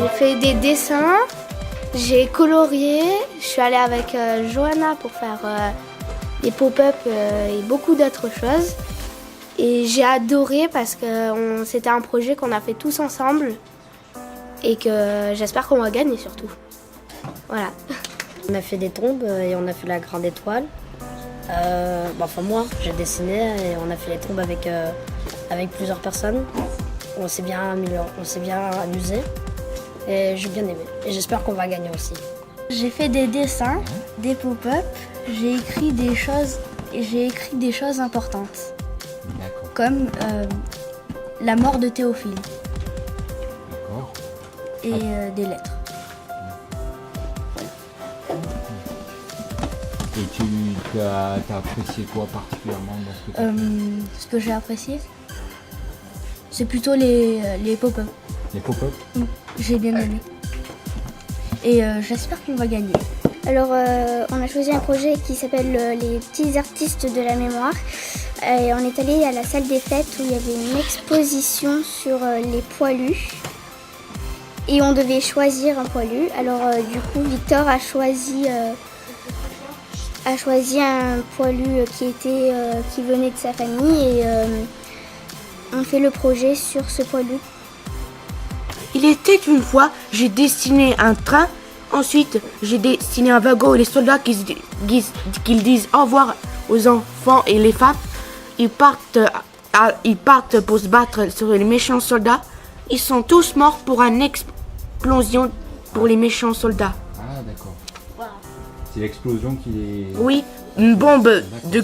J'ai fait des dessins, j'ai colorié, je suis allée avec Johanna pour faire des pop-up et beaucoup d'autres choses. Et j'ai adoré parce que c'était un projet qu'on a fait tous ensemble et que j'espère qu'on va gagner surtout. Voilà. On a fait des tombes et on a fait la grande étoile. Moi, j'ai dessiné et on a fait les tombes avec plusieurs personnes. On s'est bien amusé et j'ai bien aimé. Et j'espère qu'on va gagner aussi. J'ai fait des dessins, des pop-up, j'ai écrit des choses importantes. D'accord. Comme la mort de Théophile. D'accord. Et des lettres. Et tu as apprécié quoi particulièrement dans ce que tu as fait? Ce que j'ai apprécié, c'est plutôt les pop-up. Les pop-up? J'ai bien aimé. Et j'espère qu'on va gagner. Alors, on a choisi un projet qui s'appelle les petits artistes de la mémoire. Et on est allé à la salle des fêtes où il y avait une exposition sur les poilus. Et on devait choisir un poilu. Alors, du coup, Victor a choisi un poilu qui venait de sa famille. Et on fait le projet sur ce poilu. Il était une fois, j'ai dessiné un train, ensuite j'ai dessiné un wagon et les soldats qui disent au revoir aux enfants et les femmes. Ils partent pour se battre sur les méchants soldats. Ils sont tous morts pour une explosion pour les méchants soldats. Ah d'accord. C'est l'explosion qui est... Oui, une bombe de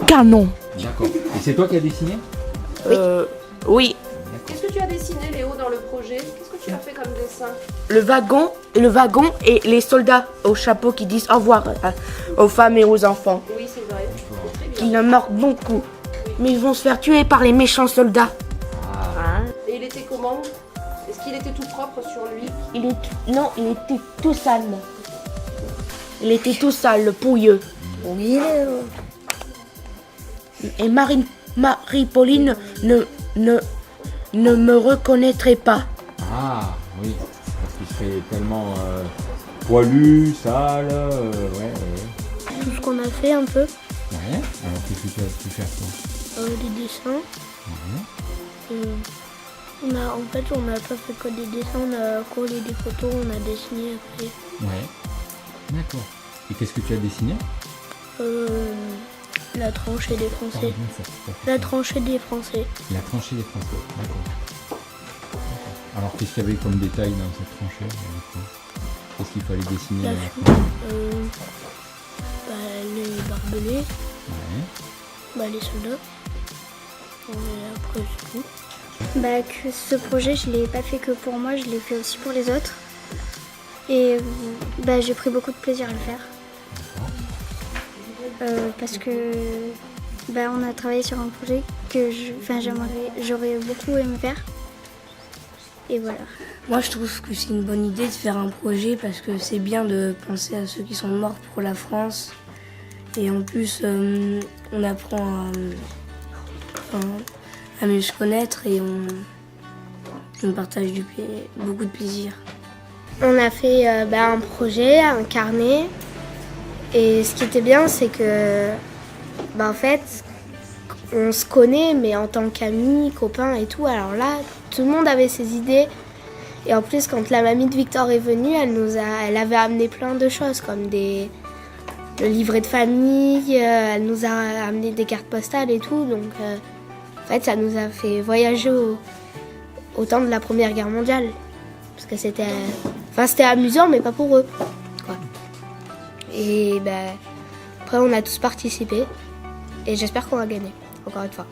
canon. D'accord. Et c'est toi qui as dessiné? Oui. Qu'est-ce que tu as dessiné, Léo, dans le projet? Qu'est-ce que tu as fait comme dessin? Le wagon et les soldats au chapeau qui disent au revoir aux femmes et aux enfants. Oui, c'est vrai. Très bien. Ils en meurent beaucoup. Mais ils vont se faire tuer par les méchants soldats. Et il était comment? Est-ce qu'il était tout propre sur lui? Il était tout sale. Il était tout sale, pouilleux. Oui, Et Marie-Pauline ne me reconnaîtrait pas. Ah oui, parce qu'il serait tellement poilu, sale, ouais. Tout ce qu'on a fait un peu, Ouais, alors qu'est-ce que tu as pu faire toi? des dessins. On n'a pas fait que des dessins, on a collé des photos, on a dessiné après. Ouais, d'accord. Et qu'est-ce que tu as dessiné? La tranchée des Français. La tranchée des Français. La tranchée des Français, d'accord. Alors qu'est-ce qu'il y avait comme détail dans cette tranchée? Qu'est-ce qu'il fallait dessiner? Les barbelés, Ouais. les soldats. Et après c'est tout. Que ce projet, je ne l'ai pas fait que pour moi, je l'ai fait aussi pour les autres. Et j'ai pris beaucoup de plaisir à le faire. Parce que on a travaillé sur un projet que j'aurais beaucoup aimé faire. Et voilà. Moi, je trouve que c'est une bonne idée de faire un projet parce que c'est bien de penser à ceux qui sont morts pour la France. Et en plus, on apprend à mieux se connaître et on partage beaucoup de plaisir. On a fait un projet, un carnet. Et ce qui était bien, c'est que, en fait, on se connaît, mais en tant qu'amis, copains et tout. Alors là, tout le monde avait ses idées. Et en plus, quand la mamie de Victor est venue, elle avait amené plein de choses, comme le livret de famille. Elle nous a amené des cartes postales et tout. Donc, en fait, ça nous a fait voyager au temps de la Première Guerre mondiale. Parce que c'était amusant, mais pas pour eux. Quoi. Et après, on a tous participé. Et j'espère qu'on va gagner, encore une fois.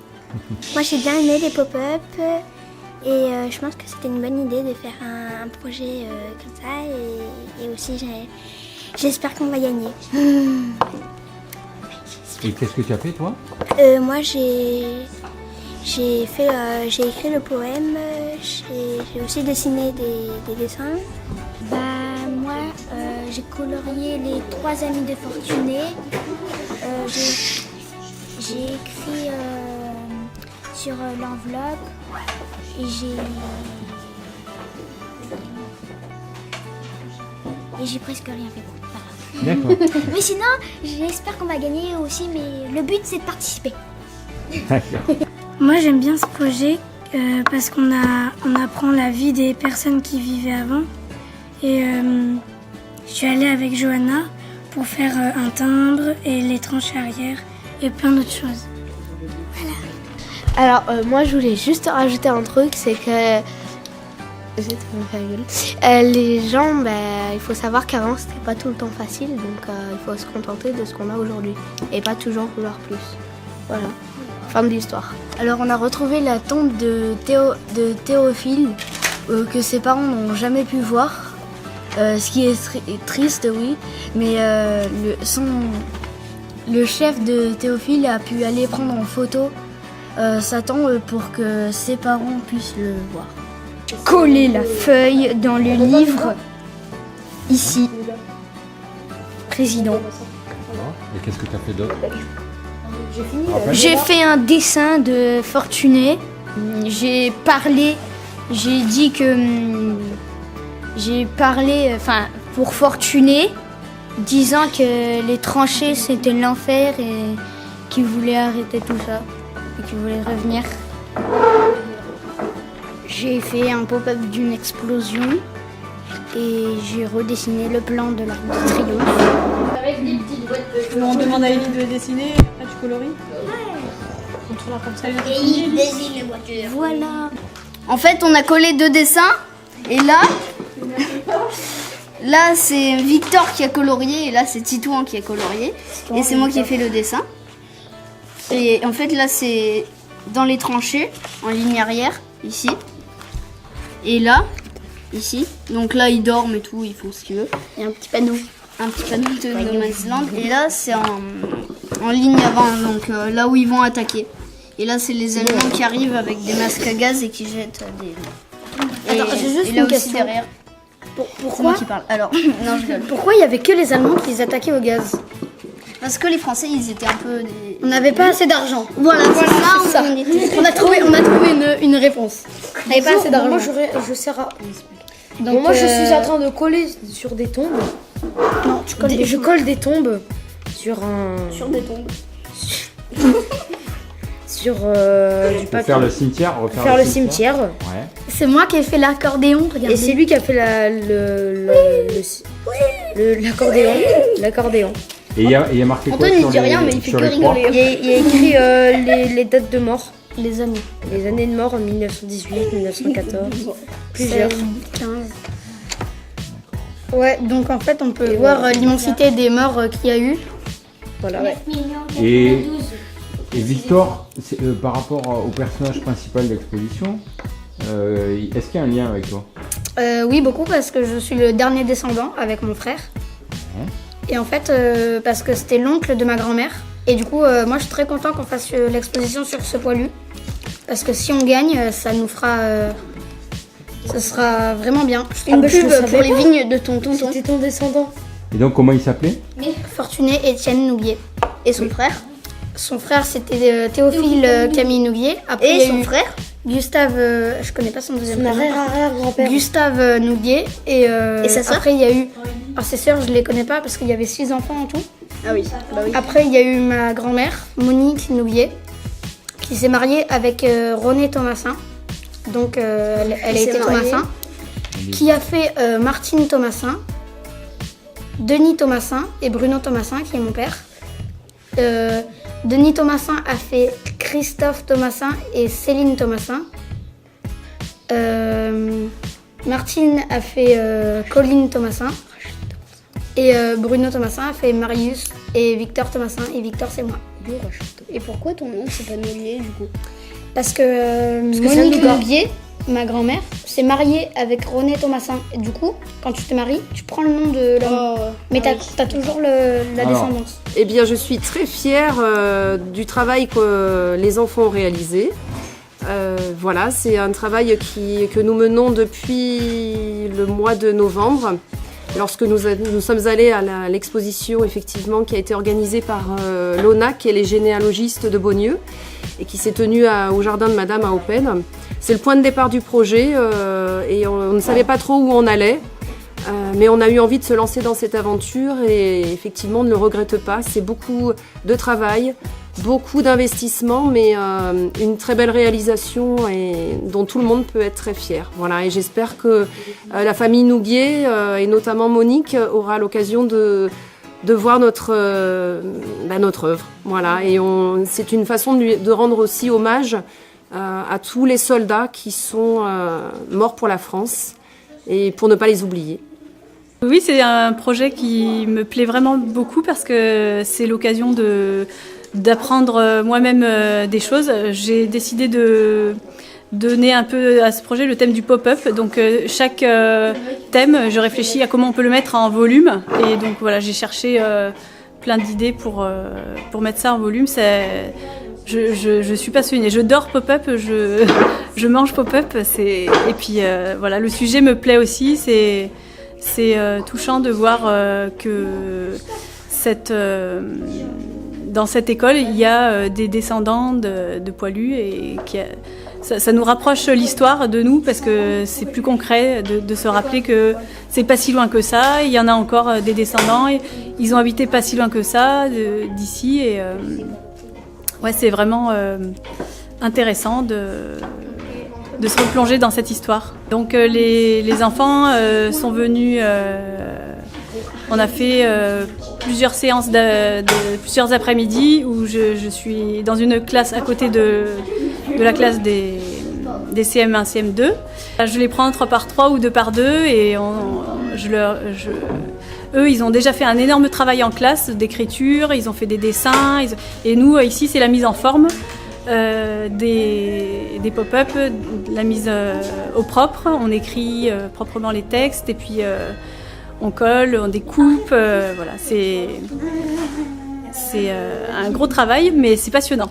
Moi, j'ai bien aimé les pop-up. Et je pense que c'était une bonne idée de faire un projet comme ça. Et aussi, j'espère qu'on va gagner. Et qu'est-ce que tu as fait toi? Moi, j'ai écrit le poème, j'ai aussi dessiné des dessins. Moi, j'ai colorié les 3 amis de Fortuné. J'ai écrit sur l'enveloppe et Et j'ai presque rien fait pour. Voilà. D'accord. Mais sinon, j'espère qu'on va gagner aussi, mais le but c'est de participer. D'accord. Moi j'aime bien ce projet parce qu'on apprend la vie des personnes qui vivaient avant. Et je suis allée avec Johanna pour faire un timbre et les tranchées arrière et plein d'autres choses. Alors, moi, je voulais juste rajouter un truc, c'est que les gens, il faut savoir qu'avant, c'était pas tout le temps facile, donc il faut se contenter de ce qu'on a aujourd'hui et pas toujours vouloir plus. Voilà, fin de l'histoire. Alors, on a retrouvé la tombe de Théophile que ses parents n'ont jamais pu voir, ce qui est triste, oui, mais le chef de Théophile a pu aller prendre en photo sa tombe pour que ses parents puissent le voir. Coller la feuille dans le livre, ici. Président. Et qu'est-ce que tu as fait d'autre? J'ai fait un dessin de Fortuné. J'ai dit que pour Fortuné, disant que les tranchées c'était l'enfer et qu'il voulait arrêter tout ça et qu'il voulait revenir. J'ai fait un pop-up d'une explosion et j'ai redessiné le plan de l'Arc de Triomphe. Avec des petites boîtes de... On demande à Ellie de dessiner, après tu coloris. On tourne comme ça. Il désigne les voitures. Voilà. En fait, on a collé 2 dessins et là c'est Victor qui a colorié et là c'est Titouan qui a colorié et c'est moi qui ai fait le dessin. Et en fait là c'est dans les tranchées en ligne arrière ici et là ici. Donc là ils dorment et tout, ils font ce qu'ils veulent. Il y a un petit panneau de No Man's Land et là c'est en ligne avant, donc là où ils vont attaquer. Et là c'est les Allemands qui arrivent avec des masques à gaz et qui jettent des... Attends, j'ai juste et là une aussi question. derrière. C'est moi qui parle. Alors, non, je rigole. Pourquoi il y avait que les Allemands qui les attaquaient au gaz? Parce que les Français, ils étaient un peu. On n'avait pas assez d'argent. Voilà, c'est ça. On a trouvé une réponse. On n'avait pas assez d'argent. Moi je sers à... Donc, moi je suis en train de coller sur des tombes. Non, tu colles Je colle des tombes sur un... Sur des tombes. sur du Pour papier. faire le cimetière, Faire le cimetière. Ouais. C'est moi qui ai fait l'accordéon, regardez. Et c'est lui qui a fait l'accordéon. Et il y a marqué quoi Antoine, il sur dit les, rien, mais il fait sur que les croix? rigoler. Il y a écrit les dates de mort. Les années. Les années de mort en 1918, 1914. Plusieurs. 15. Ouais, donc en fait on peut voir l'immensité des morts qu'il y a eu. Voilà. Et Victor, par rapport au personnage principal de l'exposition, est-ce qu'il y a un lien avec toi? Oui, beaucoup, parce que je suis le dernier descendant avec mon frère. Et en fait, parce que c'était l'oncle de ma grand-mère. Et du coup, moi je suis très content qu'on fasse l'exposition sur ce poilu. Parce que si on gagne, ça nous fera... ça sera vraiment bien. Je fais une pub pour les vignes de ton tonton. C'était ton descendant. Et donc comment il s'appelait? Fortuné Étienne Nouguier. Et son frère. Son frère, c'était Théophile Camille Nouguier. Après, il y Et a son eu frère. Gustave, je connais pas son deuxième Son prénom. arrière-grand-père. Gustave Nouguier. Et sa sœur? après, il y a eu... Alors, ses sœurs, je les connais pas parce qu'il y avait 6 enfants en tout. Ah oui. Bah oui. Après, il y a eu ma grand-mère, Monique Nouguier, qui s'est mariée avec René Thomasin. Donc, elle a été Thomasin. Qui a fait Martine Thomasin, Denis Thomasin et Bruno Thomasin, qui est mon père. Denis Thomasin a fait Christophe Thomasin et Céline Thomasin. Martine a fait Colline Thomasin. Et Bruno Thomasin a fait Marius et Victor Thomasin. Et Victor, c'est moi. Et pourquoi ton nom c'est pas Nouguier du coup? Parce que c'est Monique un Nouguier, ma grand-mère, s'est mariée avec René Thomasin. Et du coup, quand tu te maries, tu prends le nom de l'homme. Mais t'as toujours la descendance. Eh bien, je suis très fière du travail que les enfants ont réalisé. Voilà, c'est un travail que nous menons depuis le mois de novembre, lorsque nous sommes allés à l'exposition effectivement qui a été organisée par l'ONAC et les généalogistes de Beaunieu et qui s'est tenue au jardin de Madame à Open. c'est le point de départ du projet et on ne savait pas trop où on allait. Mais on a eu envie de se lancer dans cette aventure et effectivement on ne le regrette pas. C'est beaucoup de travail, beaucoup d'investissement, mais une très belle réalisation et dont tout le monde peut être très fier. Voilà, et j'espère que la famille Nouguier et notamment Monique aura l'occasion de voir notre œuvre. Voilà, et c'est une façon de rendre aussi hommage à tous les soldats qui sont morts pour la France et pour ne pas les oublier. Oui, c'est un projet qui me plaît vraiment beaucoup parce que c'est l'occasion d'apprendre moi-même des choses. J'ai décidé de donner un peu à ce projet le thème du pop-up. Donc chaque thème, je réfléchis à comment on peut le mettre en volume. Et donc voilà, j'ai cherché plein d'idées pour mettre ça en volume. Je suis passionnée. Je dors pop-up, je mange pop-up. Et puis voilà, le sujet me plaît aussi. C'est touchant de voir que dans cette école, il y a des descendants de poilus et ça nous rapproche l'histoire de nous parce que c'est plus concret de se rappeler que c'est pas si loin que ça. Il y en a encore des descendants, et ils ont habité pas si loin que ça d'ici et ouais, c'est vraiment intéressant de se replonger dans cette histoire. Donc les enfants sont venus, on a fait plusieurs séances plusieurs après-midi où je suis dans une classe à côté de la classe des CM1, CM2. Je les prends 3 par 3 ou 2 par 2 et eux, ils ont déjà fait un énorme travail en classe d'écriture, ils ont fait des dessins, et nous, ici, c'est la mise en forme. Des pop-up, la mise au propre, on écrit proprement les textes et puis on colle, on découpe, voilà, c'est un gros travail mais c'est passionnant.